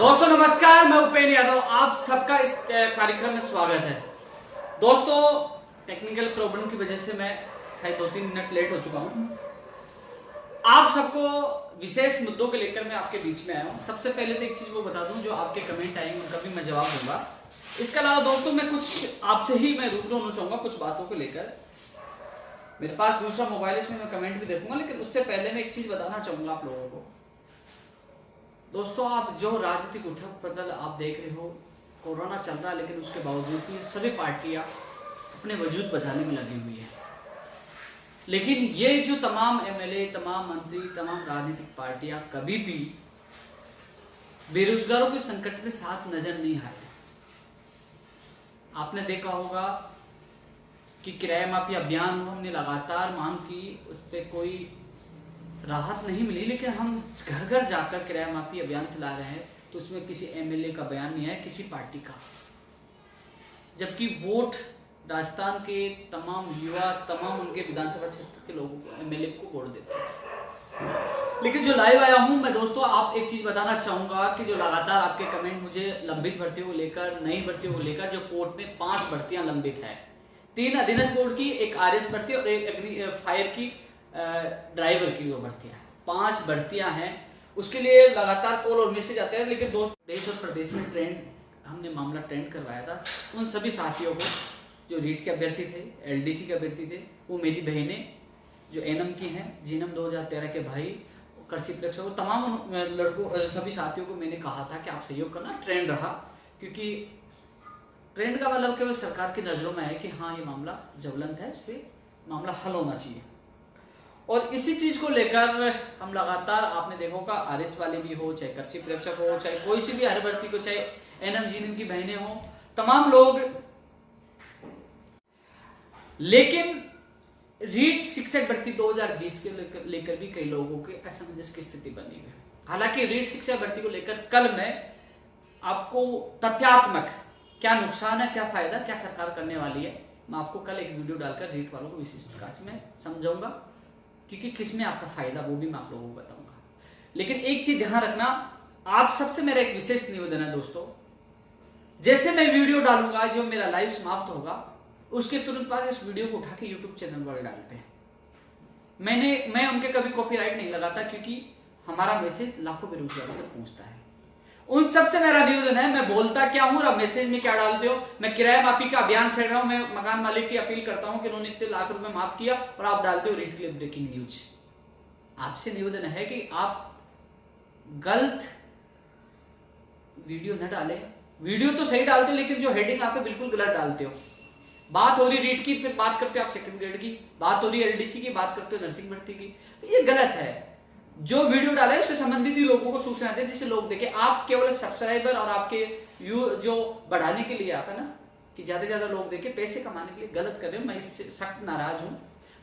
दोस्तों नमस्कार, मैं उपेंद्र यादव, आप सबका इस कार्यक्रम में स्वागत है। दोस्तों टेक्निकल प्रॉब्लम की वजह से मैं शायद 2-3 मिनट लेट हो चुका हूं। आप सबको विशेष मुद्दों को लेकर मैं आपके बीच में आया हूं। सबसे पहले तो एक चीज वो बता दूं, जो आपके कमेंट आएंगे उनका भी मैं जवाब दूंगा। इसके अलावा दोस्तों मैं कुछ आपसे ही मैं रूबरू होना चाहूंगा कुछ बातों को लेकर। मेरे पास दूसरा मोबाइल, इसमें मैं कमेंट भी देखूंगा, लेकिन उससे पहले मैं एक चीज बताना चाहूंगा आप लोगों को। दोस्तों आप जो राजनीतिक उथल पुथल आप देख रहे हो, कोरोना चल रहा है लेकिन उसके बावजूद भी सभी पार्टियां अपने वजूद बचाने में लगी हुई है। लेकिन ये जो तमाम एमएलए, तमाम मंत्री, तमाम राजनीतिक पार्टियां कभी भी बेरोजगारों के संकट में साथ नजर नहीं आए। आपने देखा होगा कि किराया माफी अभियान हमने लगातार मांग की, उस पर कोई राहत नहीं मिली, लेकिन हम घर घर जाकर किराया माफी अभियान चला रहे हैं तो उसमें किसी एमएलए का बयान नहीं है, किसी पार्टी का। जबकि वोट राजस्थान के तमाम युवा, तमाम उनके विधानसभा क्षेत्र के लोगों को, एमएलए को वोट देते हैं। लेकिन जो लाइव आया हूं मैं दोस्तों, आप एक चीज बताना चाहूंगा कि जो लगातार आपके कमेंट मुझे लंबित भर्तियों को लेकर, नई भर्तियों को लेकर, जो कोर्ट में 5 भर्तियां लंबित है, 3 अधीनस्थ बोर्ड की, एक आरएस भर्ती और एक फायर की ड्राइवर की वो भर्तियां, 5 भर्तियां हैं। उसके लिए लगातार कॉल और मैसेज आते हैं। लेकिन दोस्त देश और प्रदेश में हमने मामला ट्रेंड करवाया था। उन सभी साथियों को जो रीट के अभ्यर्थी थे, एलडीसी के अभ्यर्थी थे, वो मेरी बहनें जो एनएम की हैं, जीनम 2013 के भाई, कृषि प्रेक्षक, वो तमाम लड़कों, सभी साथियों को मैंने कहा था कि आप सहयोग करना। ट्रेंड रहा, क्योंकि ट्रेंड का मतलब केवल सरकार की नजरों में है कि हाँ ये मामला ज्वलंत है, इस पर मामला हल होना चाहिए। और इसी चीज को लेकर हम लगातार, आपने देखा होगा, आरएस वाले भी हो, चाहे कृषि प्रेक्षक हो, चाहे कोई सी भी हर भर्ती को, चाहे एनएम जीएनएम की बहनें हो, तमाम लोग। लेकिन रीट शिक्षक भर्ती 2020 के लेकर भी कई लोगों के असमंजस की स्थिति बनी है। हालांकि रीट शिक्षक भर्ती को लेकर कल मैं आपको तथ्यात्मक क्या नुकसान है, क्या फायदा, क्या सरकार करने वाली है, मैं आपको कल एक वीडियो डालकर रीट वालों को विशिष्ट प्रकार से मैं समझाऊंगा, क्योंकि किसमें आपका फायदा वो भी मैं आप लोगों को बताऊंगा। लेकिन एक चीज ध्यान रखना, आप सबसे मेरा एक विशेष निवेदन है दोस्तों, जैसे मैं वीडियो डालूंगा, जो मेरा लाइव समाप्त होगा, उसके तुरंत बाद इस वीडियो को उठा के यूट्यूब चैनल पर डालते हैं। मैं उनके कभी कॉपीराइट नहीं लगाता, क्योंकि हमारा मैसेज लाखों बेरोजगारों तक पहुंचता है। उन सबसे मेरा निवेदन है, मैं बोलता क्या हूं और मैसेज में क्या डालते हो। मैं किराया माफी का अभियान छेड़ रहा हूं, मैं मकान मालिक की अपील करता हूं कि उन्होंने इतने लाख रुपए माफ किया, और आप डालते हो रीट के लिए ब्रेकिंग न्यूज। आपसे निवेदन है कि आप गलत वीडियो न डालें। वीडियो तो सही डालते हो, लेकिन जो हेडिंग आप बिल्कुल गलत डालते हो। बात हो रही रीट की, फिर बात करते हो आप सेकंड ग्रेड की, बात हो रही एलडीसी की, बात करते हो नर्सिंग भर्ती की, तो ये गलत है। जो वीडियो डाला है उससे संबंधित ही लोगों को सूचना दें, जिससे लोग देखें। आप केवल सब्सक्राइबर और आपके व्यू जो बढ़ाने के लिए, आप है ना, कि ज्यादा से ज्यादा लोग देखें, पैसे कमाने के लिए गलत कर रहे हो। मैं इससे सख्त नाराज हूं।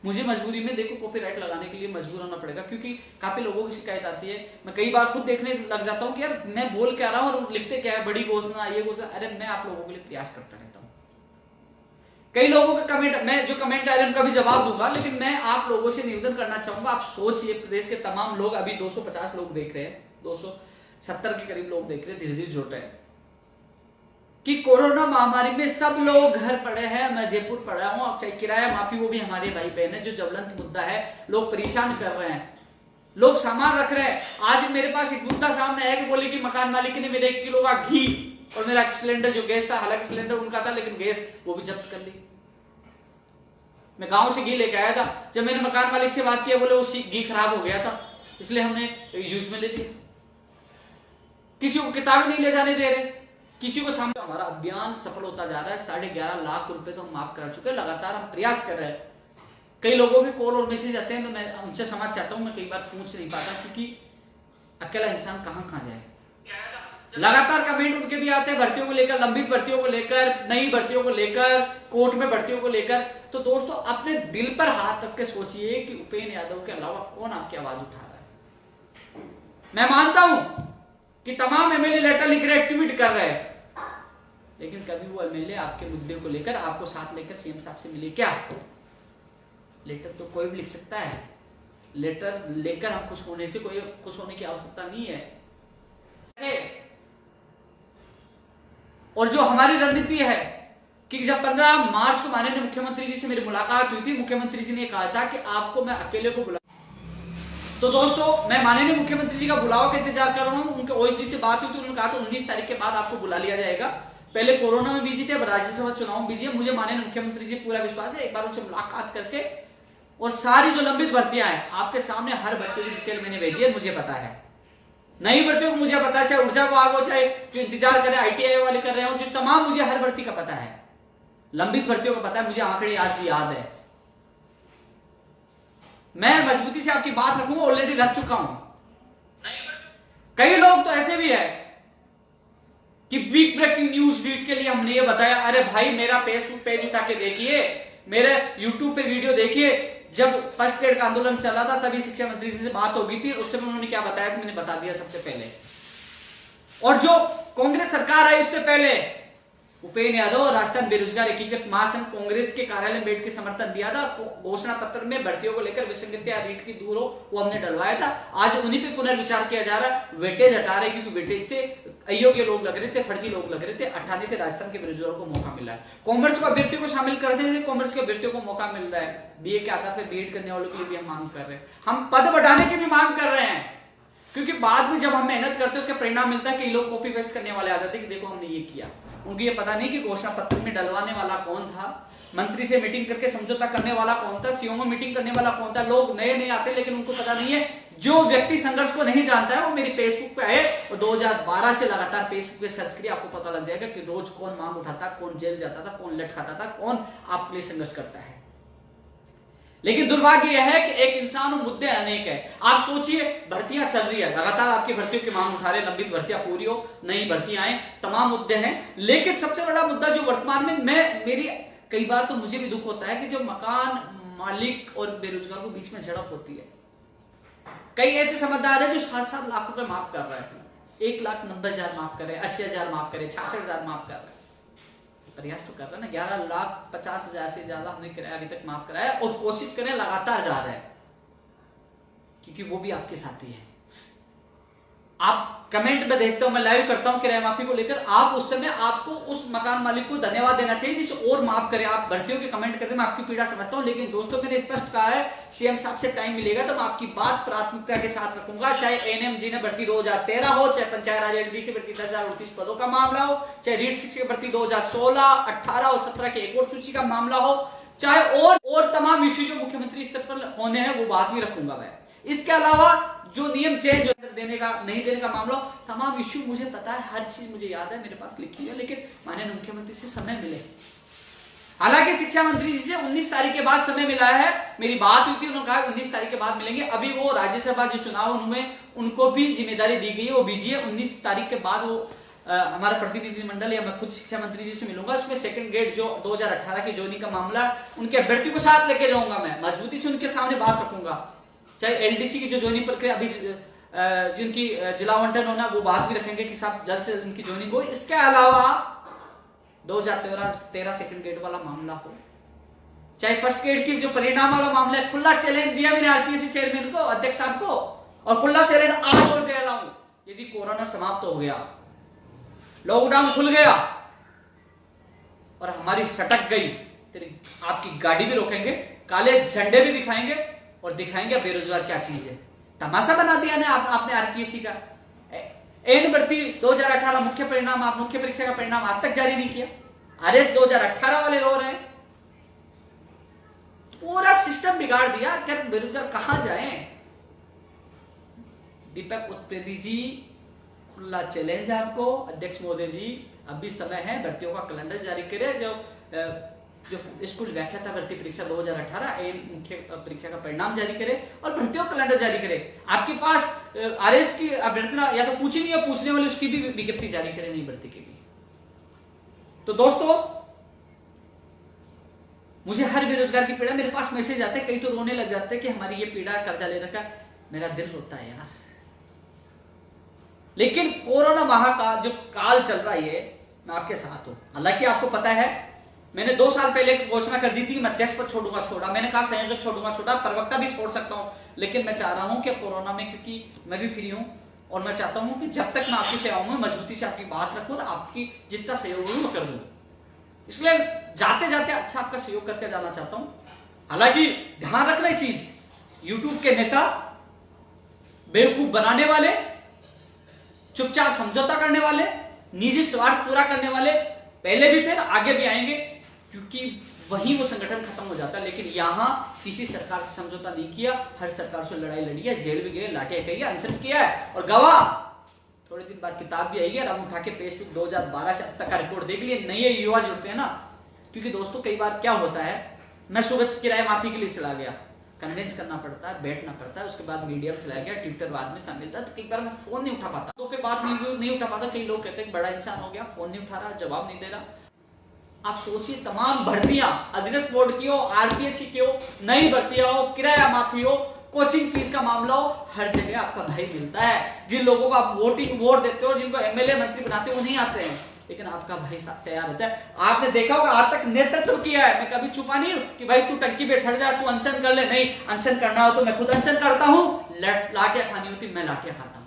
मुझे मजबूरी में देखो कॉपीराइट लगाने के लिए मजबूर होना पड़ेगा, क्योंकि काफी लोगों की शिकायत आती है। मैं कई बार खुद देखने लग जाता हूँ कि यार मैं बोल क्या रहा हूँ और लिखते क्या है, बड़ी घोषणा, ये घोषणा। अरे मैं आप लोगों के लिए प्रयास करता रहता हूँ। कई लोगों के कमेंट, मैं जो कमेंट आ रहे हैं उनका भी जवाब दूंगा, लेकिन मैं आप लोगों से निवेदन करना चाहूंगा, आप सोचिए, प्रदेश के तमाम लोग, अभी 250 लोग देख रहे हैं, 270 के करीब लोग देख रहे हैं, धीरे धीरे जुड़ रहे हैं, कि कोरोना महामारी में सब लोग घर पड़े हैं। मैं जयपुर पड़ा हूं, अब चाहे किराया माफी, वो भी हमारे भाई बहन है, जो ज्वलंत मुद्दा है, लोग परेशान कर रहे हैं, लोग सामान रख रहे हैं। आज मेरे पास एक मुद्दा सामने आया कि बोले कि मकान मालिक ने मेरे 1 किलो का घी और मेरा सिलेंडर जो गैस था, हालांकि सिलेंडर उनका था, लेकिन गैस वो भी जब्त कर ली। मैं गांव से घी लेके आया था, जब मैंने मकान मालिक से बात किया, बोले वो घी खराब हो गया था, इसलिए हमने यूज में ले लिया। किसी को किताब नहीं ले जाने दे रहे, किसी को सामने। हमारा अभियान सफल होता जा रहा है। 11.5 लाख रुपए तो हम माफ करा चुके हैं। लगातार हम प्रयास कर रहे हैं। कई लोगों के कॉल और मैसेज आते हैं, तो मैं उनसे समझ चाहता हूँ, मैं कई बार पूछ नहीं पाता, क्योंकि अकेला इंसान कहाँ जाए। लगातार कमेंट उनके भी आते हैं, भर्तियों को लेकर, लंबित भर्तियों को लेकर, नई भर्तियों को लेकर, कोर्ट में भर्तियों को लेकर। तो दोस्तों अपने दिल पर हाथ रख के सोचिए कि उपेंद्र यादव के अलावा कौन आपकी आवाज उठा रहा है। मैं मानता हूं कि तमाम एमएलए लेटर लिख रहे, एक्टिविटी कर रहे हैं, लेकिन कभी वो एमएलए आपके मुद्दे को लेकर, आपको साथ लेकर सीएम साहब से मिले क्या? लेटर तो कोई भी लिख सकता है। लेटर लेकर हम खुश होने से कोई खुश होने की आवश्यकता नहीं है। और जो हमारी रणनीति है कि जब 15 मार्च को माननीय मुख्यमंत्री जी से मेरी मुलाकात हुई थी, मुख्यमंत्री जी ने कहा था कि आपको मैं अकेले को बुला। तो दोस्तों मैं माननीय मुख्यमंत्री जी का बुलावा का इंतजार कर रहा हूं। उनके ओएसडी से बात हुई तो उन्होंने कहा था 19 तारीख के बाद आपको बुला लिया जाएगा। पहले कोरोना में बिजी थे, अब राज्यसभा चुनाव में बिजी है। मुझे माननीय मुख्यमंत्री जी पूरा विश्वास है, एक बार उनसे मुलाकात करके और सारी जो लंबित भर्तियां हैं आपके सामने हर भर्ती की डिटेल मैंने भेजी है, मुझे पता है। नई भर्तियों को मुझे पता है, चाहे ऊर्जा विभाग हो, चाहे जो इंतजार कर रहे हैं ITI वाले कर रहे हो, जो तमाम मुझे हर भर्ती का पता है, लंबित भर्तियों का पता है, मुझे आंकड़े आज भी याद है। मैं मजबूती से आपकी बात रखूंगा, ऑलरेडी रख चुका हूं। कई लोग तो ऐसे भी है कि वीक ब्रेकिंग न्यूज रीड के लिए हमने ये बताया, अरे भाई मेरा फेसबुक पेज उठा के देखिए, मेरे यूट्यूब पे वीडियो देखिए, जब फर्स्ट ग्रेड का आंदोलन चला था तभी शिक्षा मंत्री जी से बात हो गई थी, उस समय उन्होंने क्या बताया था मैंने बता दिया सबसे पहले। और जो कांग्रेस सरकार आई उससे पहले उपेंद्र यादव राजस्थान बेरोजगार एकीकृत महासंघ कांग्रेस के कार्यालय में बैठ के समर्थन दिया था। घोषणा पत्र में भर्तियों को लेकर विसंगतियां रीट की दूर हो वो हमने डलवाया था। आज उन्हीं पे पुनर्विचार किया जा रहा है, वेटेज हटा रहे क्योंकि वेटेज से अयोग्य लोग लग रहे थे, फर्जी लोग लग रहे थे। 18 से राजस्थान के बेरोजगारों को मौका मिला है। कॉमर्स को अभ्यर्थियों को शामिल कर देते, कॉमर्स के अभ्यर्थियों को मौका मिल रहा है। बीए के आधार पर बीएड करने वालों के लिए भी हम मांग कर रहे हैं, हम पद बढ़ाने की भी मांग कर रहे हैं, क्योंकि बाद में जब हम मेहनत करते हैं उसका परिणाम मिलता है कि लोग कॉपी पेस्ट करने वाले आ जाते हैं कि देखो हमने ये किया। उनको ये पता नहीं कि घोषणा पत्र में डलवाने वाला कौन था, मंत्री से मीटिंग करके समझौता करने वाला कौन था, सीओ में मीटिंग करने वाला कौन था। लोग नए नहीं आते लेकिन उनको पता नहीं है। जो व्यक्ति संघर्ष को नहीं जानता है वो मेरी फेसबुक पे आए और 2012 से लगातार फेसबुक पे सर्च करिए, आपको पता लग जाएगा कि रोज कौन मांग उठाता, कौन जेल जाता था, कौन लट खाता था, कौन आपके लिए संघर्ष करता है। लेकिन दुर्भाग्य यह है कि एक इंसान और मुद्दे अनेक है। आप सोचिए भर्तियां चल रही है, लगातार आपकी भर्तियों की मांग उठा रहे, लंबित भर्तियां पूरी हो, नई भर्तियां आए, तमाम मुद्दे हैं। लेकिन सबसे बड़ा मुद्दा जो वर्तमान में मेरी कई बार तो मुझे भी दुख होता है कि जो मकान मालिक और बेरोजगार को बीच में झड़प होती है। कई ऐसे समझदार है जो 7-7 लाख रुपए माफ कर रहे हैं, 1,90,000 माफ करे, 80,000 माफ करे, 66,000 माफ कर रहे हैं। प्रयास तो कर रहे हैं ना, 11,50,000 से ज्यादा हमने किराया अभी तक माफ कराया और कोशिश करें लगातार जा रहे हैं, क्योंकि वो भी आपके साथी हैं। आप कमेंट में देखता हूं, मैं लाइव करता हूं किराया माफी को लेकर, आप उस समय आपको उस मकान मालिक को धन्यवाद देना चाहिए जिसे और माफ करे। आप भर्तियों के कमेंट करते, मैं आपकी पीड़ा समझता हूं, लेकिन दोस्तों मैंने स्पष्ट कहा है सीएम साहब से टाइम मिलेगा तो मैं आपकी बात प्राथमिकता के साथ रखूंगा। चाहे एएनएमजी ने भर्ती 2013 हो, चाहे पंचायत राज एडीसी भर्ती 10,038 पदों का मामला हो, चाहे रीट 6 की भर्ती 2016, 18 और 17 के एक और सूची का मामला हो, चाहे और तमाम इश्यू जो मुख्यमंत्री स्तर पर होने हैं वो बात भी रखूंगा मैं। इसके अलावा जो नियम चेंज देने का नहीं देने का मामला, तमाम इश्यू मुझे पता है, हर चीज मुझे याद है, मेरे पास लिखी है, लेकिन माननीय मुख्यमंत्री से समय मिले। हालांकि शिक्षा मंत्री जी से 19 तारीख के बाद समय मिला है, मेरी बात हुई थी, उन्होंने कहा 19 तारीख के बाद मिलेंगे। अभी वो राज्यसभा जो चुनाव उनमें उनको भी जिम्मेदारी दी गई है, वो बिजी है। 19 तारीख के बाद वो हमारा प्रतिनिधिमंडल या मैं खुद शिक्षा मंत्री जी से मिलूंगा। उसमें सेकंड ग्रेड जो 2018 की ज्वाइनिंग का मामला, उनके अभ्यर्थी को साथ लेके जाऊंगा, मैं मजबूती से उनके सामने बात रखूंगा। चाहे एलडीसी की जो ज्वाइनिंग प्रक्रिया अभी जिनकी जिला आवंटन होना, वो बात भी रखेंगे कि साहब जल्द से उनकी ज्वाइनिंग हो। इसके अलावा 2013 सेकंड ग्रेड वाला मामला हो, चाहे फर्स्ट ग्रेड की जो परिणाम वाला मामला है, खुला चैलेंज दिया मैंने आरपीएससी चेयरमैन को, अध्यक्ष साहब को, और खुला चैलेंज आज और दे रहा हूं। यदि कोरोना समाप्त हो गया, लॉकडाउन खुल गया और हमारी सटक गई, तेरी आपकी गाड़ी भी रोकेंगे, काले झंडे भी दिखाएंगे और दिखाएंगे बेरोजगार क्या चीज है। तमाशा बना दिया ना आपने आरपीएससी का। एन भर्ती 2018 मुख्य परिणाम, आप मुख्य परीक्षा का परिणाम आज तक जारी नहीं किया। आरएस 2018 वाले रो रहे हैं, पूरा सिस्टम बिगाड़ दिया। क्या बेरोजगार कहां जाए? दीपक उत्पेदी जी, खुला चैलेंज आपको, अध्यक्ष महोदय जी, अभी समय है, भर्तियों का कैलेंडर जारी करें। जो स्कूल व्याख्याता भर्ती परीक्षा 2018 मुख्य परीक्षा का परिणाम जारी करे और भर्तियों का कैलेंडर जारी करे। आपके पास आरएस की अभ्यर्थना या तो पूछी नहीं है, पूछने वाले उसकी भी विज्ञप्ति जारी करे, नहीं भर्ती की भी। तो दोस्तों मुझे हर बेरोजगार की पीड़ा, मेरे पास मैसेज आते हैं, कई तो रोने लग जाते हैं कि हमारी ये पीड़ा, कर्जा लेने का, मेरा दिल रोता है यार। लेकिन कोरोना माह का जो काल चल रहा है, मैं आपके साथ हूं। हालांकि आपको पता है मैंने 2 साल पहले घोषणा कर दी थी मैं अध्यक्ष पद छोड़ा, मैंने कहा संयोजक छोड़ा, प्रवक्ता भी छोड़ सकता हूं, लेकिन मैं चाह रहा हूं कि कोरोना में, क्योंकि मैं भी फ्री हूं और मैं चाहता हूं कि जब तक मैं आपकी सेवाओं में मजबूती से आपकी बात रखूं और आपकी जितना सहयोग हो मैं कर दूं। इसलिए जाते जाते अच्छा आपका सहयोग करके जाना चाहता हूं। हालांकि ध्यान रखना इस चीज, यूट्यूब के नेता, बेवकूफ बनाने वाले, चुपचाप समझौता करने वाले, निजी स्वार्थ पूरा करने वाले पहले भी थे, आगे भी आएंगे, क्योंकि वहीं वो संगठन खत्म हो जाता है। लेकिन यहां किसी सरकार से समझौता नहीं किया, हर सरकार से लड़ाई लड़ी है, जेल भी गए, लाठियां कही, अनशन किया है और गवाह थोड़े दिन बाद किताब भी आएगी। और हम उठा के फेसबुक 2012 से अब तक का रिकॉर्ड देख लिए, नए युवा जुड़ते हैं ना। क्योंकि दोस्तों कई बार क्या होता है, मैं सुबह किराए माफी के लिए चला गया, कन्विंस करना पड़ता है, बैठना पड़ता है, उसके बाद मीडिया में चला गया, ट्विटर बाद में शामिल था, तो कई बार मैं फोन नहीं उठा पाता, तो पे बात नहीं उठा पाता। कई लोग कहते हैं बड़ा इंसान हो गया, फोन नहीं उठा रहा, जवाब नहीं दे रहा। आप सोचिए, तमाम भर्तियां, अधीनस्थ बोर्ड की हो, आरपीएससी की हो, नई भर्तियां हो, किराया माफी हो, कोचिंग फीस का मामला हो, हर जगह आपका भाई मिलता है। जिन लोगों को आप वोट देते हो, जिनको एमएलए मंत्री बनाते हो, वो नहीं आते हैं, लेकिन आपका भाई साहब तैयार होता है। आपने देखा होगा आज तक नेतृत्व किया है, मैं कभी छुपा नहीं हूं कि भाई तू टंकी पे चढ़ जा, तू अनशन कर ले, नहीं, अनशन करना हो तो मैं खुद अनशन करता हूं, लाठियां खानी होती मैं लाठियां खाता हूं,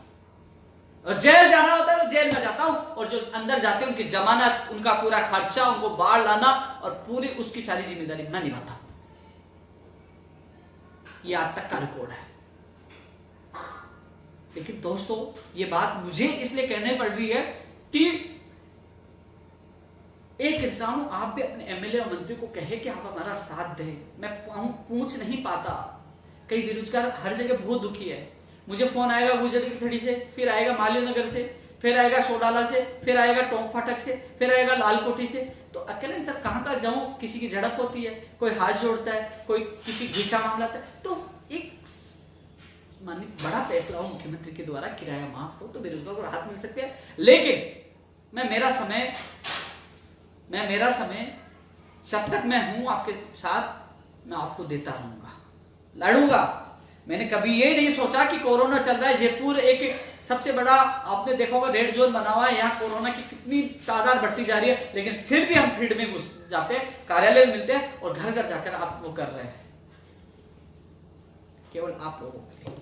और जेल जाना होता है तो जेल में जाता हूं, और जो अंदर जाते हैं उनकी जमानत, उनका पूरा खर्चा, उनको बाहर लाना और पूरी उसकी सारी जिम्मेदारी मैं निभाता हूं। ये आज तक का रिकॉर्ड है। लेकिन दोस्तों ये बात मुझे इसलिए कहने पड़ रही है कि एक इंसान, आप भी अपने एमएलए और मंत्री को कहे कि आप हमारा साथ दें। मैं पूछ नहीं पाता, कई बेरोजगार हर जगह बहुत दुखी है। मुझे फोन आएगा गुजरी की थड़ी से, फिर आएगा माली नगर से, फिर आएगा सोडाला से, फिर आएगा टोंक फाटक से, फिर आएगा लालकोठी से। तो अकेले सर कहां जाऊं, किसी की झड़प होती है, कोई हाथ जोड़ता है, कोई किसी घी का मामला था, तो एक मानिए बड़ा फैसला हो मुख्यमंत्री के द्वारा, किराया माफ हो तो बेरोजगार को राहत मिल सकती है। लेकिन मैं मेरा समय जब तक मैं हूं आपके साथ, मैं आपको देता रहूंगा, लड़ूंगा। मैंने कभी ये नहीं सोचा कि कोरोना चल रहा है, जयपुर एक सबसे बड़ा, आपने देखा होगा रेड जोन बना हुआ है, यहाँ कोरोना की कितनी तादाद बढ़ती जा रही है, लेकिन फिर भी हम फील्ड में घुस जाते हैं, कार्यालय में मिलते हैं और घर घर जाकर आप वो कर रहे हैं, केवल आप लोगों के लिए।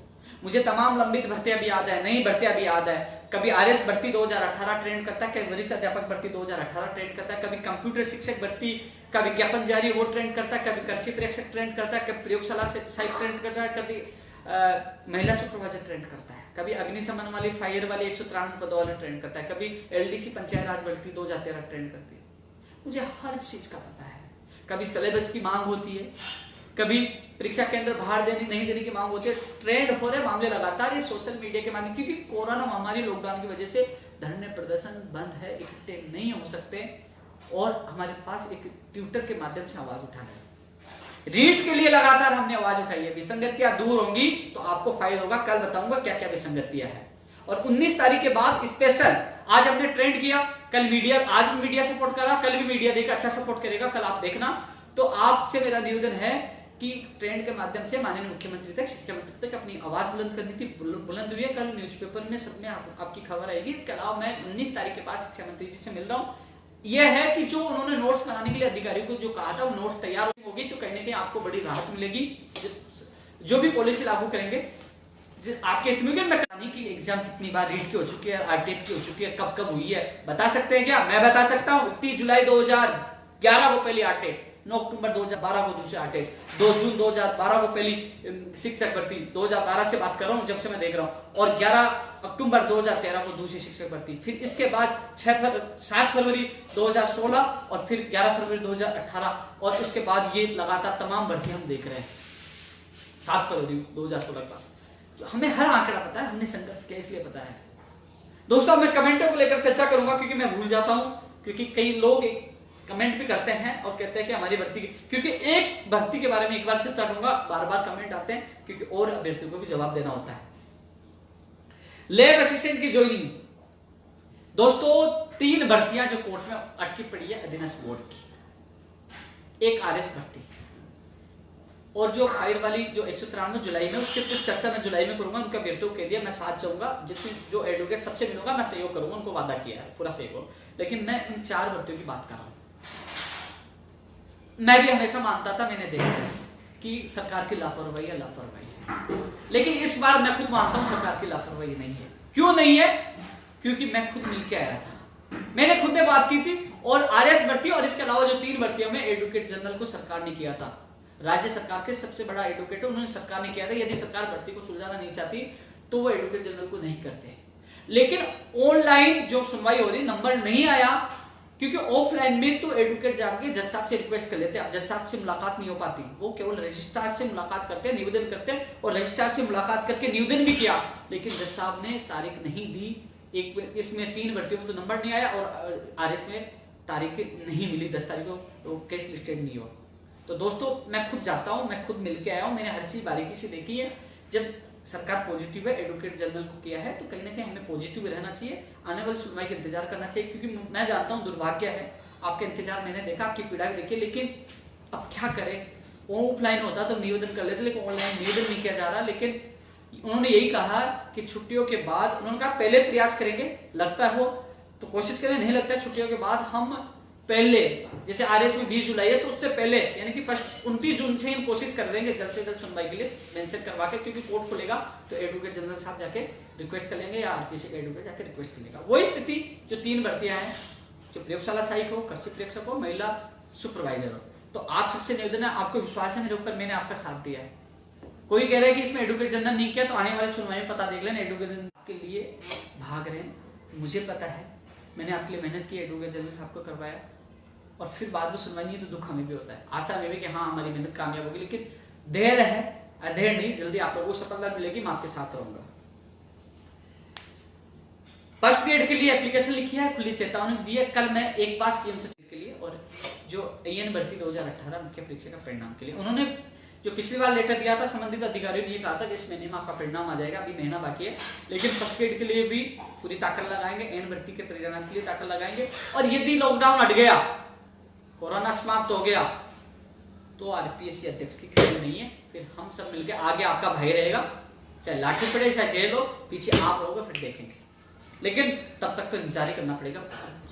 मुझे तमाम लंबित भर्तियां भी याद है, नई भर्तियां भी याद है। कभी आरएस भर्ती 2018 ट्रेंड करता है, कभी वरिष्ठ अध्यापक भर्ती 2018 ट्रेंड करता है, कभी कंप्यूटर शिक्षक भर्ती का विज्ञापन जारी वो ट्रेंड करता है, कभी कृषि प्रेक्षक ट्रेंड करता है, कभी प्रयोगशाला से साइट ट्रेंड करता है, कभी महिला सुपरवाइजर ट्रेंड करता है, कभी अग्निशमन वाली, फायर वाली 193 पदों वाले ट्रेंड करता है, कभी एलडीसी पंचायत राज भर्ती 2013 ट्रेंड करती है। मुझे हर चीज का पता है। कभी सिलेबस की मांग होती है, कभी परीक्षा केंद्र बाहर नहीं देने की मांग होती है, ट्रेंड हो रहे मामले लगातार ये सोशल मीडिया के माध्यम, क्योंकि कोरोना महामारी लॉकडाउन की वजह से धरने प्रदर्शन बंद है, इकट्ठे नहीं हो सकते, और हमारे पास एक ट्विटर के माध्यम से आवाज उठा है, रीट के लिए लगातार हमने आवाज उठाई है। विसंगतियां दूर होंगी तो आपको फायदा होगा, कल बताऊंगा क्या क्या विसंगतियां है। और 19 तारीख के बाद स्पेशल, आज हमने ट्रेंड किया, कल मीडिया, आज भी मीडिया सपोर्ट करा, कल भी मीडिया देकर अच्छा सपोर्ट करेगा, कल आप देखना। तो आपसे मेरा निवेदन है कि ट्रेंड के माध्यम से माननीय मुख्यमंत्री तक, शिक्षा मंत्री तक अपनी आवाज बुलंद करनी थी, बुलंद हुई है। कल न्यूज़पेपर में सब में आपकी खबर आएगी। इसके अलावा मैं 19 तारीख के बाद शिक्षा मंत्री जी से मिल रहा हूँ। यह है कि जो उन्होंने नोट्स बनाने के लिए अधिकारियों को जो कहा था, वो नोट्स तैयार होगी तो कहीं ना कहीं आपको बड़ी राहत मिलेगी। जो भी पॉलिसी लागू करेंगे आपके हित में। मैं कहानी की एग्जाम कितनी बार रीट की हो चुकी है, आरटीएफ की हो चुकी है, कब कब हुई है बता सकते हैं क्या? मैं बता सकता हूँ। 31 जुलाई 2011 को पहली आरटीएफ, 9 अक्टूबर 2012 को दूसरी आरटीएफ, 2 जून 2012 को पहली शिक्षक भर्ती, 2012 से बात कर रहा हूँ जब से मैं देख रहा हूँ, और 11 अक्टूबर 2013 को दूसरी शिक्षक भर्ती। फिर इसके बाद 7 फरवरी 2016 और फिर 11 फरवरी 2018, और उसके बाद ये लगातार तमाम भर्ती हम देख रहे हैं 7 फरवरी 2016 का। तो हमें हर आंकड़ा पता है, हमने संघर्ष किया इसलिए पता है। दोस्तों मैं कमेंटों को लेकर चर्चा करूंगा क्योंकि मैं भूल जाता हूं, क्योंकि कई लोग कमेंट भी करते हैं और कहते हैं कि हमारी भर्ती की, क्योंकि एक भर्ती के बारे में एक बार चर्चा करूंगा, बार बार कमेंट आते हैं क्योंकि और अभ्यर्थियों को भी जवाब देना होता है। लैब असिस्टेंट की ज्वाइनिंग, दोस्तों 3 भर्तियां जो कोर्ट में अटकी पड़ी है अधीनस्थ बोर्ड की, एक आरएस भर्ती और जो फायर वाली जो 193 जुलाई में, उसके कुछ चर्चा मैं जुलाई में करूंगा। उनका अभ्यर्थियों को कह दिया मैं साथ जाऊंगा, जितनी जो एडवोकेट सबसे मिलूंगा मैं सहयोग करूंगा, उनको वादा किया है पूरा सहयोग। लेकिन मैं इन 4 भर्तियों की बात कर रहा हूं। मैं भी हमेशा मानता था, मैंने देखा है कि सरकार की लापरवाही है, लापरवाही है, लेकिन इस बार मैं खुद मानता हूं सरकार की लापरवाही नहीं है। क्यों नहीं है? क्योंकि मैं खुद मिलके आया था, मैंने खुद ने बात की थी। और आरएस भर्ती और इसके अलावा जो 3 भर्तियों में एडवोकेट जनरल को सरकार ने किया था, राज्य सरकार के सबसे बड़ा एडवोकेट है, उन्होंने सरकार ने किया था। यदि सरकार भर्ती को सुलझाना नहीं चाहती तो वो एडवोकेट जनरल को नहीं करते। लेकिन ऑनलाइन जो सुनवाई हो रही, नंबर नहीं आया, क्योंकि ऑफलाइन में तो एडवोकेट जाके जज साहब से रिक्वेस्ट कर लेते हैं। अब जज साहब से मुलाकात नहीं हो पाती, वो केवल रजिस्ट्रार से मुलाकात करते हैं, निवेदन करते हैं, और रजिस्ट्रार से मुलाकात करके निवेदन भी किया, लेकिन जज साहब ने तारीख नहीं दी। एक इसमें 3 भर्तियों में तो नंबर नहीं आया और आरएस में तारीख नहीं मिली, 10 तारीख को तो केस लिस्टेड नहीं हुआ। तो दोस्तों मैं खुद जाता हूं, मैं खुद मिलके आया हूं, मैंने हर चीज बारीकी से देखी है। जब सरकार पॉजिटिव है, एडवोकेट जनरल को किया है, तो कहीं ना कहीं हमें पॉजिटिव रहना चाहिए, आने वाली सुनवाई का इंतजार करना चाहिए। क्योंकि मैं जानता हूं दुर्भाग्य है, आपका इंतजार मैंने देखा, आपकी पीड़ा भी देखी, लेकिन अब क्या करें। ऑफलाइन होता तो निवेदन कर लेते, लेकिन ऑनलाइन निवेदन नहीं किया जा रहा। लेकिन उन्होंने यही कहा कि छुट्टियों के बाद, उन्होंने कहा पहले प्रयास करेंगे, लगता है वो तो कोशिश करें, नहीं लगता है छुट्टियों के बाद हम पहले, जैसे आरएस में 20 जुलाई है तो उससे पहले यानी कि 29 जून से हम कोशिश कर देंगे जल्द से जल्द सुनवाई के लिए मेंशन करवा के, क्योंकि कोर्ट खुलेगा तो एडवोकेट जनरल साहब जाके रिक्वेस्ट कर लेंगे या आरपीसी का एडवोकेट जाके रिक्वेस्ट कर लेगा। वही स्थिति जो 3 भर्तियां हैं, जो प्रयोगशाला सहायक हो, कृषि प्रेक्षक हो, महिला सुपरवाइजर हो, तो आप सबसे निवेदन है, आपको विश्वास है मेरे ऊपर, मैंने आपका साथ दिया है। कोई कह रहा है कि इसमें एडवोकेट जनरल नहीं किया, तो आने वाली सुनवाई में पता देख लेना, एडवोकेट जनरल के लिए भाग रहे हैं, मुझे पता है, मैंने आपके लिए मेहनत की, एडवोकेट जनरल साहब को करवाया, और फिर बाद में सुनवाई नहीं, तो दुख हमें भी होता है। आशा में भी कि हाँ हमारी मेहनत कामयाब होगी, लेकिन देर है, अधेर नहीं, जल्दी आप लोगों को सफलता मिलेगी, मैं आपके साथ रहूंगा। फर्स्ट ग्रेड के लिए एप्लीकेशन लिखी है, खुली चेतावनी दी है। कल मैं एक बार सीएम से के लिए और जो एएन भर्ती 2018 मुख्य परीक्षा का परिणाम के लिए, उन्होंने जो पिछली बार लेटर दिया था, संबंधित अधिकारियों ने ये कहा था कि इस महीने में आपका परिणाम आ जाएगा, अभी महीना बाकी है, लेकिन फर्स्ट ग्रेड के लिए भी पूरी ताकत लगाएंगे, एएन भर्ती के परिणाम के लिए ताकत लगाएंगे। और यदि लॉकडाउन हट गया, कोरोना समाप्त हो गया, तो आरपीएससी अध्यक्ष की खैर नहीं है, फिर हम सब मिलकर आगे आपका भाई रहेगा, चाहे लाठी पड़े चाहे जेल हो, पीछे आप रहोगे, फिर देखेंगे। लेकिन तब तक तो इंतजार ही करना पड़ेगा,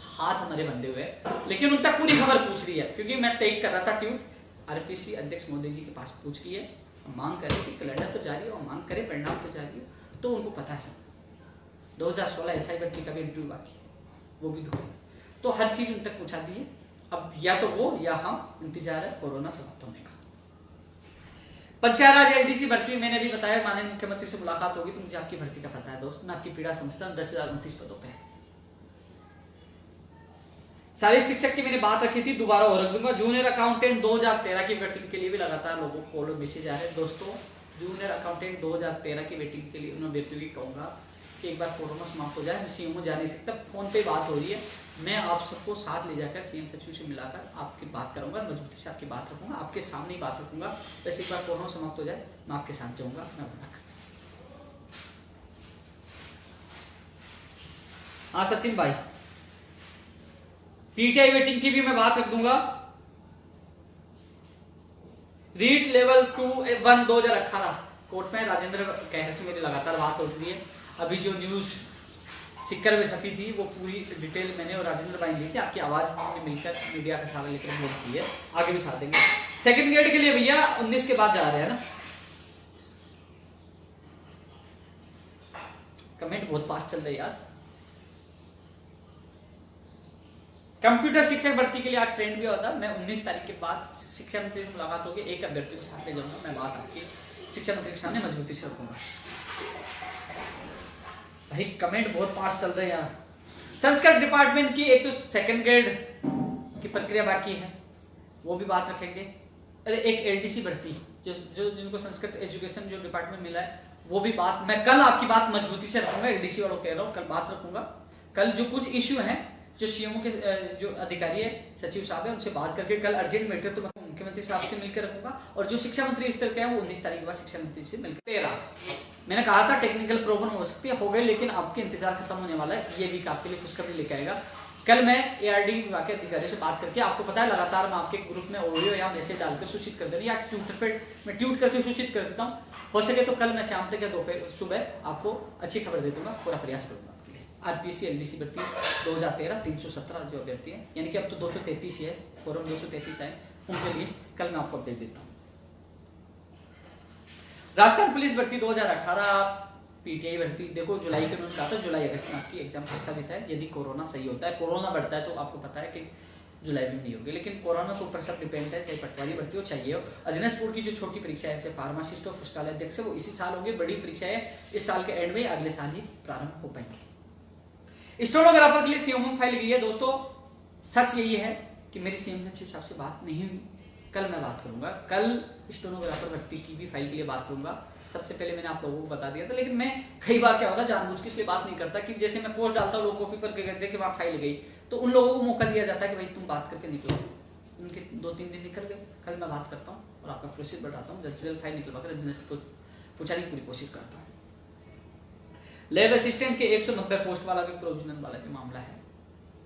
हाथ हमारे बंधे हुए हैं। लेकिन उन तक पूरी खबर पूछ रही है, क्योंकि मैं टेक कर रहा था ट्वीट, आरपीएससी अध्यक्ष मोदी जी के पास पूछ की है, मांग करे कि कैलेंडर तो जारी हो, मांग करे परिणाम तो जारी हो, तो उनको पता है सब 2016 एसआई भर्ती का भी इंटरव्यू बाकी है, वो भी दो, तो हर चीज उन तक पहुंचा दी है। अब या तो वो या हम, इंतजार है कोरोना समाप्त होने का। पंचायत राज एलडीसी भर्ती मैंने भी बताया, माननीय मुख्यमंत्री से मुलाकात होगी तो मुझे आपकी भर्ती का पता है दोस्त, मैं आपकी पीड़ा समझता हूँ। 10,029 पदों पे है। सारी शिक्षक की मैंने बात रखी थी, दोबारा और रख दूंगा। जूनियर अकाउंटेंट 2013 की वेटिंग के लिए भी लगातार लोगों को कॉल मैसेज आ रहे हैं दोस्तों। जूनियर अकाउंटेंट 2013 की वेटिंग के लिए उन्होंने व्यक्ति की कहूंगा कि एक बार कोरोना समाप्त हो जाए, मैं सीएम में जा नहीं सकता, फोन पे बात हो रही है, मैं आप सबको साथ ले जाकर सीएम सचिव से मिलाकर आपकी बात करूंगा, मजबूती से आपकी बात रखूंगा, आपके सामने ही बात रखूंगा। वैसे एक बार कोरोना समाप्त हो जाए मैं आपके साथ जाऊंगा, मैं बता करता हूँ। हाँ सचिन भाई, पीटीआई वेटिंग की भी मैं बात रख दूंगा। रीट लेवल 2-1 2018 कोर्ट में राजेंद्र कहर से मेरी लगातार बात होती है। अभी जो न्यूज सिक्कर में छपी थी वो पूरी डिटेल मैंने और राजेंद्र भाई दी थी, आपकी आवाज हमने मिलकर मीडिया का सहारा लेकर बोल की है, आगे भी साथ देंगे। सेकंड ग्रेड के लिए भैया 19 के बाद जा रहे हैं ना, कमेंट बहुत पास चल रही है यार। कंप्यूटर शिक्षक भर्ती के लिए आज ट्रेंड भी होता है, मैं 19 तारीख के बाद शिक्षा मंत्री से मुलाकात होगी, एक अभ्यर्थी को साथ ले जाऊंगा, मैं बात आपकी शिक्षा मंत्री के सामने मजबूती से रखूंगा। भाई कमेंट बहुत पास चल रहे हैं यार। संस्कृत डिपार्टमेंट की एक तो सेकंड ग्रेड की प्रक्रिया बाकी है, वो भी बात रखेंगे। अरे एक एलडीसी भर्ती जो जिनको संस्कृत एजुकेशन जो डिपार्टमेंट मिला है, वो भी बात मैं कल आपकी बात मजबूती से रखूंगा, एलडीसी वालों कह रहा हूँ, कल बात रखूंगा। कल जो कुछ इश्यू हैं, जो सीएमओ के जो अधिकारी है, सचिव साहब है, उनसे बात करके कल अर्जेंट मैटर तो मैं मुख्यमंत्री साहब से मिलकर रखूंगा। और जो शिक्षा मंत्री स्तर के हैं वो 19 तारीख के बाद शिक्षा मंत्री से मिलकर 13 मैंने कहा था टेक्निकल प्रॉब्लम हो सकती है, हो गए, लेकिन आपके इंतजार खत्म होने वाला है, ये वीक आपके लिए खुशखबरी लेकर आएगा। कल मैं एआरडी विभाग के अधिकारियों से बात करके, आपको पता है लगातार मैं आपके ग्रुप में ऑडियो या मैसेज डालकर सूचित कर दे रही, या ट्विटर पे मैं ट्वीट करके सूचित कर देता हूँ। हो सके तो कल मैं शाम तक या दोपहर सुबह आपको अच्छी खबर दे दूंगा, पूरा प्रयास करूंगा आपके लिए। आरपीएससी एलडीसी भर्ती 2013 317 जो अभ्यर्थी है, यानी कि अब तो 233 है, फॉर्म 233 है, उनके लिए कल मैं आपको अपडेट देता हूँ। राजस्थान पुलिस भर्ती 2018 पीटीआई भर्ती देखो जुलाई के उन्होंने कहा था जुलाई अगस्त में आपकी एग्जाम प्रस्तावित है, यदि कोरोना सही होता है, कोरोना बढ़ता है तो आपको पता है कि जुलाई में नहीं होगी, लेकिन कोरोना के ऊपर सब डिपेंड है, चाहे पटवारी भर्ती हो चाहिए हो। अधीनस्थ बोर्ड की जो छोटी परीक्षा है जैसे फार्मासिस्ट और पुस्तकालय अध्यक्ष है वो इसी साल होगी, बड़ी परीक्षा है इस साल के एंड में, अगले साल ही प्रारंभ हो पाएंगे। स्टेनोग्राफर के लिए सीएम फाइल गई है दोस्तों। सच यही है कि मेरी सीएम सचिव साहब से बात नहीं हुई, कल मैं बात करूंगा, कल स्टेनोग्राफर भर्ती की भी फाइल के लिए बात करूंगा। सबसे पहले मैंने आप लोगों को बता दिया था, लेकिन मैं कई बार क्या होता है जानबूझ के इसलिए बात नहीं करता कि जैसे मैं पोस्ट डालता हूँ लोग कॉपी पर कहते कि वहाँ फाइल गई, तो उन लोगों को मौका दिया जाता है कि भाई तुम बात करके निकलो। उनके 2-3 दिन निकल गए, कल मैं बात करता हूँ और आपका प्रोसेस बढ़ाता हूँ, जल्द से जल्द फाइल निकलवा कर पूछाने की पूरी कोशिश करता हूँ। लैब असिस्टेंट के 190 पोस्ट वाला भी प्रोविजनल वाला भी मामला है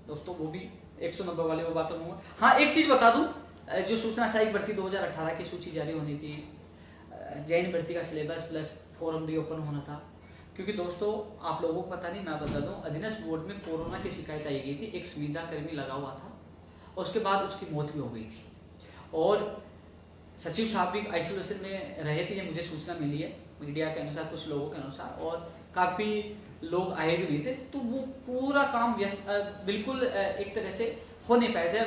दोस्तों, वो भी 190 वाले वो बात करूंगा। हाँ एक चीज बता दूं, जो सूचना सहायक भर्ती 2018 की सूची जारी होनी थी, जैन भर्ती का सिलेबस प्लस फॉर्म रीओपन होना था, क्योंकि दोस्तों आप लोगों को पता नहीं, मैं बता दूं अधीनस्थ बोर्ड में कोरोना की शिकायत आई गई थी, एक संविदा कर्मी लगा हुआ था और उसके बाद उसकी मौत भी हो गई थी और सचिव साहब भी आइसोलेशन में रहे थे, ये मुझे सूचना मिली है मीडिया के अनुसार, कुछ लोगों के अनुसार, और काफ़ी लोग आए भी नहीं थे, तो वो पूरा काम व्यस्त बिल्कुल एक तरह से हो नहीं पाए थे,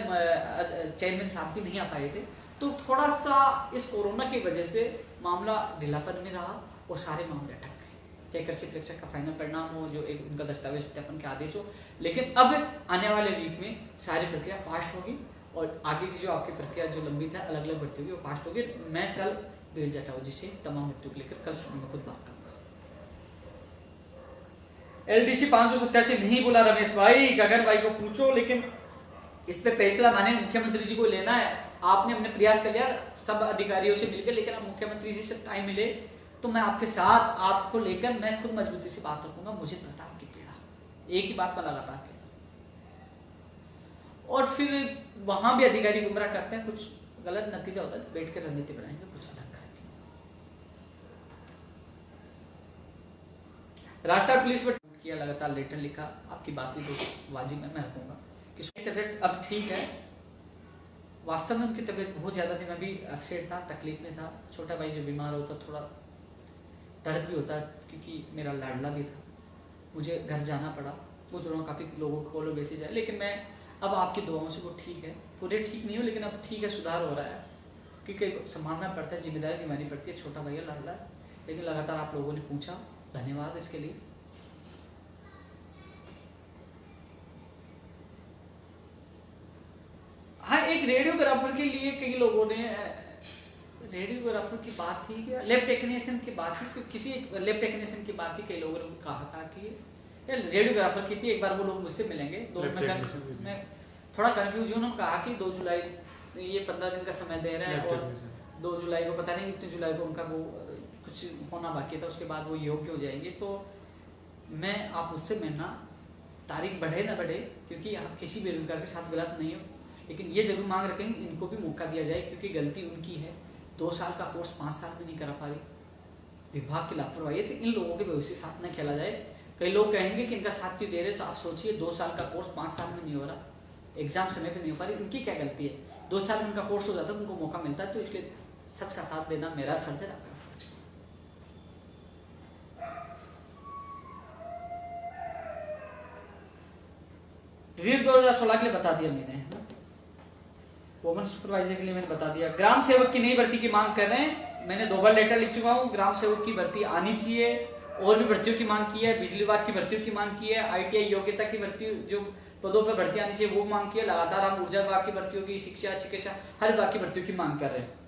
चेयरमैन साहब भी नहीं आ पाए थे, तो थोड़ा सा इस कोरोना की वजह से मामला ढीलापन में रहा और सारे मामले अटक गए, चाहे कृषि परीक्षक का फाइनल परिणाम हो, जो एक उनका दस्तावेज सत्यापन के आदेश हो, लेकिन अब आने वाले वीक में सारी प्रक्रिया फास्ट होगी और आगे की जो आपकी प्रक्रिया जो लंबी था अलग अलग बढ़ती होगी वो फास्ट होगी। मैं कल बेल जटाऊ जी से तमाम मुद्दों को लेकर कल सुबह में खुद बात करूंगा। LDC 587 नहीं बोला रमेश भाई, गगन भाई को पूछो, लेकिन इस पे फैसला माने मुख्यमंत्री जी को लेना है। आपने अपने प्रयास कर लिया सब अधिकारियों से मिलकर, लेकिन अब मुख्यमंत्री जी से टाइम मिले तो मैं आपके साथ, आपको लेकर मैं खुद मजबूती से बात रखूंगा। मुझे पता आपकी पीड़ा, एक ही बात पर लगातार के, और फिर वहां भी अधिकारी गुमराह करते हैं, कुछ गलत नतीजा होता है तो बैठ कर रणनीति बनाएंगे, कुछ अलग करेंगे। राजस्थान पुलिस पर किया, लगातार लेटर लिखा, आपकी बात भी तो वाजिब में मैं रखूंगा कि उसकी तबीयत अब ठीक है। वास्तव में उनकी तबीयत बहुत ज़्यादा थी, मैं भी अपसेट था, तकलीफ में था। छोटा भाई जो बीमार होता थोड़ा दर्द भी होता, क्योंकि मेरा लाडला भी था, मुझे घर जाना पड़ा, वो दोनों काफ़ी लोगों को कॉल मैसेज आए, लेकिन मैं अब आपकी दुआओं से वो ठीक है, पूरे ठीक नहीं हो लेकिन अब ठीक है, सुधार हो रहा है, क्योंकि संभालना पड़ता है, जिम्मेदारी निभानी पड़ती है, छोटा भैया लाडला है। लेकिन लगातार आप लोगों ने पूछा, धन्यवाद इसके लिए। हाँ एक रेडियोग्राफर के लिए कई लोगों ने, रेडियोग्राफर की बात थी क्या, लैब टेक्नीशियन की बात थी, किसी लैब टेक्नीशियन की बात थी, कई लोगों ने कहा कि रेडियोग्राफर की थी। एक बार वो लोग मुझसे मिलेंगे, मैं थोड़ा कंफ्यूज हूँ। उन्होंने कहा कि 2 जुलाई ये 15 दिन का समय दे रहे हैं और 2 जुलाई को पता नहीं कितने जुलाई को उनका वो कुछ होना बाकी था, उसके बाद वो योग्य हो जाएंगे। तो मैं आप मुझसे मिलना, तारीख बढ़े ना बढ़े, क्योंकि आप किसी बेरोजगार के साथ गलत नहीं हो, लेकिन ये जरूर मांग रखें इनको भी मौका दिया जाए, क्योंकि गलती उनकी है। 2 साल का कोर्स 5 साल में नहीं करा पा रही, विभाग की लापरवाही है, तो इन लोगों के भविष्य साथ न खेला जाए। कई लोग कहेंगे कि इनका साथ क्यों दे रहे, तो आप सोचिए 2 साल का कोर्स 5 साल में नहीं हो रहा, एग्जाम समय पे नहीं हो पा रही, इनकी क्या गलती है। 2 साल में उनका कोर्स हो जाता है, उनको मौका मिलता है, तो इसलिए सच का साथ देना मेरा फर्ज है, आपका फर्ज है। रीट 2016 के लिए बता दिया मैंने, वोमेन सुपरवाइजर के लिए मैंने बता दिया। ग्राम सेवक की नई भर्ती की मांग कर रहे हैं, मैंने 2 बार लेटर लिख चुका हूँ। ग्राम सेवक की भर्ती आनी चाहिए, और भी भर्तियों की मांग की है, बिजली विभाग की भर्तियों की मांग की है, ITI योग्यता की भर्ती जो पदों पर भर्ती आनी चाहिए वो मांग की है। लगातार हम ऊर्जा विभाग की भर्तियों की, शिक्षा चिकित्सा हर विभाग की भर्तियों की मांग कर रहे हैं।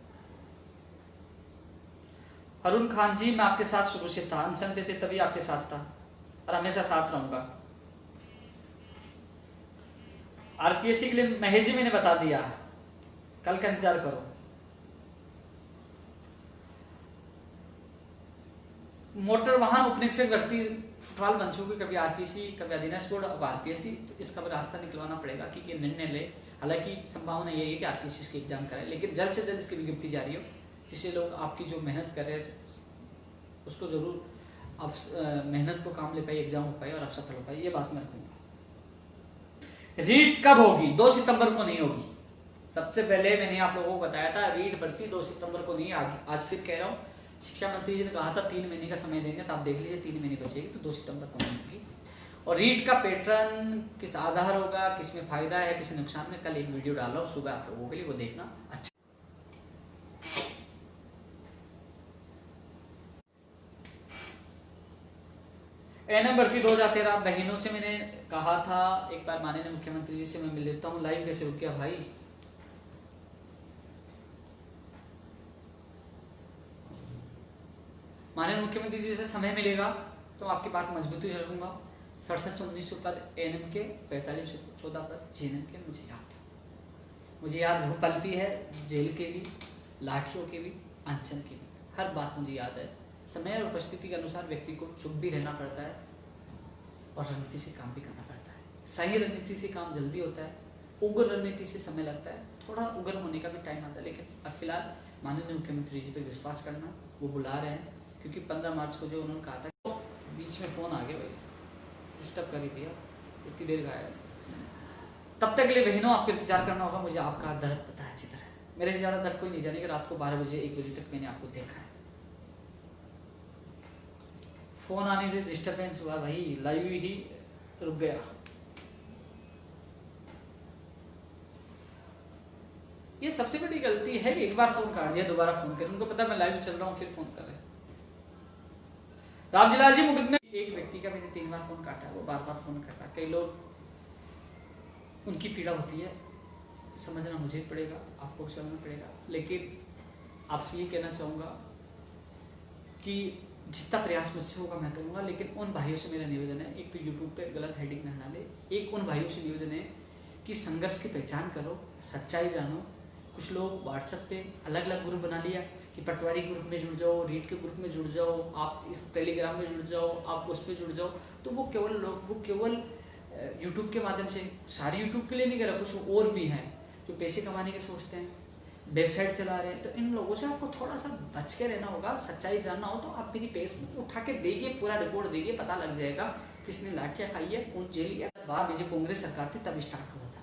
अरुण खान जी, मैं आपके साथ शुरू से था, अनशन देते तभी आपके साथ था और हमेशा साथ रहूंगा। RPSC के लिए महेश जी मैंने बता दिया, कल का इंतजार करो। मोटर वाहन उपनिरीक्षक भर्ती फुटबॉल बन चुकी, कभी RPSC कभी अधीनस्थ बोर्ड, अब RPSC, तो इसका भी रास्ता निकलवाना पड़ेगा कि निर्णय ले। हालांकि संभावना यही है कि RPSC इसके एग्जाम कराए, लेकिन जल्द से जल्द इसकी विज्ञप्ति जारी हो, जिससे लोग आपकी जो मेहनत कर रहे हैं उसको जरूर आप मेहनत को काम ले पाए, एग्जाम हो पाए और आप सफल हो पाए, ये बात मैं रखूंगा। रीट कब होगी? 2 सितंबर को नहीं होगी। सबसे पहले मैंने आप लोगों को बताया था रीट भर्ती 2 सितंबर को नहीं, आज फिर कह रहा हूँ शिक्षा मंत्री जी ने कहा था 3 महीने का समय देंगे, तो आप देख लीजिए 3 महीने बचेगी तो 2 सितंबर को होगी। और रीट का पैटर्न किस आधार होगा, किस में फायदा है, किस नुकसान में, कल एक वीडियो डाला हूं सुबह आप लोगों के लिए, वो देखना। अच्छा, एनएम भर्ती 2013 बहनों से मैंने कहा था एक बार माननीय मुख्यमंत्री जी से मैं मिल लेता हूँ। लाइव कैसे रुक गया भाई? माननीय मुख्यमंत्री जी से समय मिलेगा तो आपकी बात मजबूती से रखूंगा। 67-19 पद एएनएम के, 45-14 पद जेएनएम के। मुझे याद वो पल भी है, जेल के भी, लाठियों के भी, अनशन के भी, हर बात मुझे याद है। समय और उपस्थिति के अनुसार व्यक्ति को चुप भी रहना पड़ता है और रणनीति से काम भी करना पड़ता है। सही रणनीति से काम जल्दी होता है, उग्र रणनीति से समय लगता है, थोड़ा उग्र होने का भी टाइम आता है। लेकिन अब फिलहाल माननीय मुख्यमंत्री जी पे विश्वास करना, वो बुला रहे हैं, क्योंकि 15 मार्च को जो उन्होंने कहा था, तो बीच में फ़ोन आ गया भाई, डिस्टर्ब कर ही दिया, इतनी देर गाया। तब तक के लिए बहनों आपको इंतजार करना होगा। मुझे आपका दर्द पता है अच्छी तरह, मेरे से ज़्यादा दर्द कोई नहीं जानेगा। रात को 12 बजे 1 बजे तक मैंने आपको देखा है। फ़ोन आने से डिस्टर्बेंस हुआ भाई, लाइव ही रुक गया। ये सबसे बड़ी गलती है कि एक बार फ़ोन काट दिया, दोबारा फ़ोन करें। उनको पता मैं लाइव चल रहा हूँ, फिर फ़ोन कर रहे हैं। रामजीलाल जी मुकदमे, एक व्यक्ति का मैंने 3 बार फ़ोन काटा है, वो बार बार फ़ोन कर रहा है। कई लोग, उनकी पीड़ा होती है, समझना मुझे पड़ेगा, आपको समझना पड़ेगा। लेकिन आपसे ये कहना चाहूँगा कि जितना प्रयास मुझसे होगा मैं करूँगा। लेकिन उन भाइयों से मेरा निवेदन है, एक तो यूट्यूब पे गलत हेडिंग न डाले। एक उन भाइयों से निवेदन है कि संघर्ष की पहचान करो, सच्चाई जानो। कुछ लोग व्हाट्सएप पे अलग अलग ग्रुप बना लिया कि पटवारी ग्रुप में जुड़ जाओ, रीट के ग्रुप में जुड़ जाओ, आप इस टेलीग्राम में जुड़ जाओ, आप उस पर जुड़ जाओ। तो वो केवल यूट्यूब के माध्यम से, सारे यूट्यूब के लिए नहीं कर रहा, कुछ और भी हैं जो पैसे कमाने के सोचते हैं, वेबसाइट चला रहे हैं। तो इन लोगों से आपको थोड़ा सा बच के रहना होगा। सच्चाई जानना हो तो आप मेरी पेज उठा के देखिए, पूरा रिपोर्ट देखिए, पता लग जाएगा किसने लाठियाँ खाई है, कौन जेल गया। बार में जो कांग्रेस सरकार थी तब स्टार्ट हुआ था।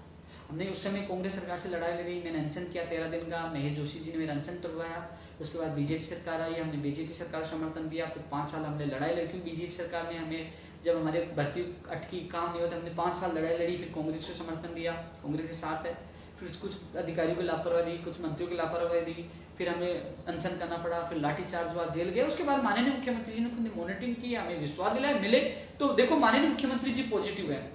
हमने उस समय कांग्रेस सरकार से लड़ाई लड़ी, मैंने अनशन किया 13 दिन का। महेश जोशी जी ने मेरा अनशन तोड़वाया। उसके बाद बीजेपी सरकार आई, हमने बीजेपी सरकार को समर्थन दिया। फिर 5 साल हमने लड़ाई लड़ी, क्योंकि बीजेपी सरकार में हमें, जब हमारे भर्ती अटकी, काम नहीं होता, हमने 5 साल लड़ाई लड़ी। फिर कांग्रेस को समर्थन दिया, कांग्रेस के साथ है। फिर कुछ अधिकारियों की लापरवाही दी, कुछ मंत्रियों की लापरवाही दी, फिर हमें अनशन करना पड़ा, फिर लाठीचार्ज हुआ, जेल गए। उसके बाद माननीय मुख्यमंत्री जी ने खुद मॉनिटरिंग की, हमें विश्वास दिलाया, मिले। तो देखो माननीय मुख्यमंत्री जी पॉजिटिव है।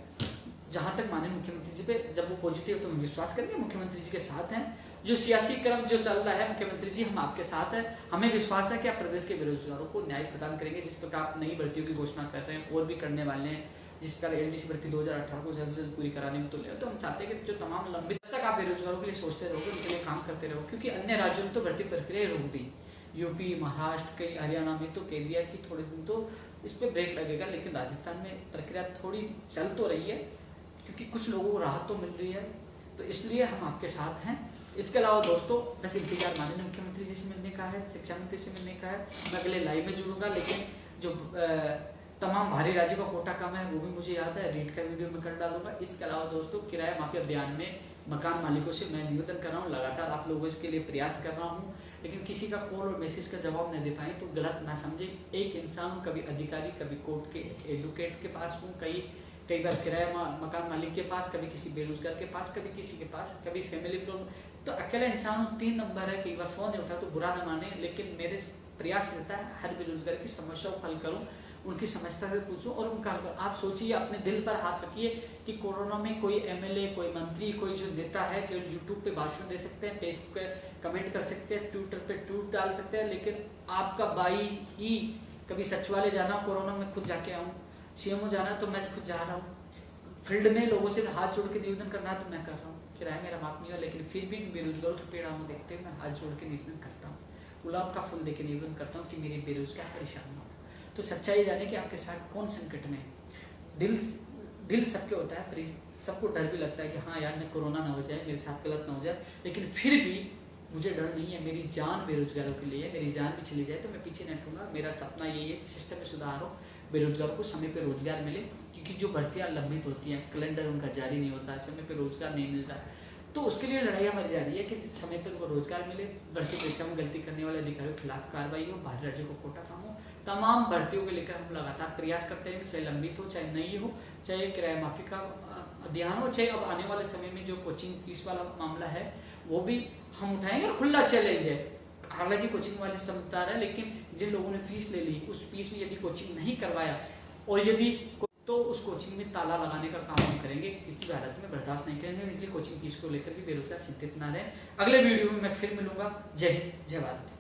जहाँ तक माननीय मुख्यमंत्री जी पे, जब वो पॉजिटिव तो हम विश्वास करेंगे मुख्यमंत्री जी के साथ हैं। जो सियासी क्रम जो चल रहा है, मुख्यमंत्री जी हम आपके साथ हैं। हमें विश्वास है कि आप प्रदेश के बेरोजगारों को न्याय प्रदान करेंगे। जिस प्रकार आप नई भर्तियों की घोषणा कर रहे हैं और भी करने वाले हैं, जिस प्रकार एलडीसी भर्ती 2018 को जल्द से जल्द पूरी कराने में तो ले, तो हम चाहते हैं कि जो तमाम लंबित तक आप बेरोजगारों के लिए सोचते रहोगे, उनके लिए काम करते रहो। क्योंकि अन्य राज्यों में तो भर्ती प्रक्रिया रोक दी, यूपी, महाराष्ट्र, कई हरियाणा में तो कह दिया कि थोड़े दिन तो इस पर ब्रेक लगेगा। लेकिन राजस्थान में प्रक्रिया थोड़ी चल तो रही है, क्योंकि कुछ लोगों को राहत तो मिल रही है। तो इसलिए हम आपके साथ हैं। इसके अलावा दोस्तों, बस इंतजार माननीय मुख्यमंत्री जी से मिलने का है, शिक्षा मंत्री से मिलने का है। मैं अगले लाइव में जुड़ूंगा। लेकिन जो तमाम भारी राज्यों का कोटा कम है, वो भी मुझे याद है, रीट का वीडियो में कर डालूंगा। इसके अलावा दोस्तों, किराया माफी अभियान में मकान मालिकों से मैं निवेदन कर रहा हूँ, लगातार आप लोगों के लिए प्रयास कर रहा हूँ। लेकिन किसी का कॉल और मैसेज का जवाब नहीं दे पाए तो गलत ना समझे। एक इंसान, कभी अधिकारी, कभी कोर्ट के एडवोकेट के पास हूँ, कई बार किराया मकान मालिक के पास, कभी किसी बेरोजगार के पास, कभी किसी के पास, कभी फैमिली प्रॉब्लम। तो अकेला इंसान हूँ, 3 नंबर है। कई बार फ़ोन नहीं उठा तो बुरा न माने, लेकिन मेरे प्रयास रहता है हर बेरोजगार की समस्या को हल करूँ, उनकी समस्या से पूछूं और उनका हल करूं। आप सोचिए, अपने दिल पर हाथ रखिए कि कोरोना में कोई एमएलए, कोई मंत्री, कोई जो नेता है, केवल यूट्यूब पे भाषण दे सकते हैं, फेसबुक पे कमेंट कर सकते हैं, ट्विटर पे ट्वीट डाल सकते हैं। लेकिन आपका भाई ही कभी सचिवालय जाना, कोरोना में खुद जाके आऊँ, सीएमओ जाना तो मैं खुद जा रहा हूँ, फील्ड में लोगों से हाथ जोड़ के निवेदन करना है तो मैं कर रहा हूँ। किराया मेरा माफ नहीं हुआ, लेकिन फिर भी बेरोजगारों की पीड़ा में देखते हुए मैं हाथ जोड़ के निवेदन करता हूँ, गुलाब का फूल देके निवेदन करता हूँ कि मेरे बेरोजगार परेशान ना हो। तो सच्चाई जाने कि आपके साथ कौन संकट में है। दिल सबके होता है, पर सबको डर भी लगता है कि हाँ यार, मैं कोरोना ना हो जाए, मेरे साथ गलत ना हो जाए। लेकिन फिर भी मुझे डर नहीं है, मेरी जान बेरोजगारों के लिए है। मेरी जान भी चली जाए तो मैं पीछे नहीं हटूंगा। मेरा सपना यही है कि सिस्टम में सुधार हो, बेरोजगारों को समय पर रोजगार मिले। क्योंकि जो भर्तियाँ लंबित होती हैं, कैलेंडर उनका जारी नहीं होता, समय पर रोजगार नहीं मिलता, तो उसके लिए लड़ाई हमारी जा रही है कि समय पर उनको रोजगार मिले, भर्ती परीक्षा में गलती करने वाले अधिकारियों के खिलाफ कार्रवाई हो, बाहरी राज्यों को कोटा काम हो। तमाम भर्तियों को लेकर हम लगातार प्रयास करते रहेंगे, चाहे लंबित हो, चाहे नई हो, चाहे किराया माफी का अभियान हो, चाहे अब आने वाले समय में जो कोचिंग फीस वाला मामला है वो भी हम उठाएंगे। और खुला चैलेंज है, हालांकि कोचिंग वाले समझदार है, लेकिन जिन लोगों ने फीस ले ली उस फीस में यदि कोचिंग नहीं करवाया और यदि तो उस कोचिंग में ताला लगाने का काम हम करेंगे, किसी भी हालत में बर्दाश्त नहीं करेंगे। इसलिए कोचिंग फीस को लेकर भी बेरोजगार चिंतित ना रहें। अगले वीडियो में मैं फिर मिलूंगा। जय हिंद, जय भारत।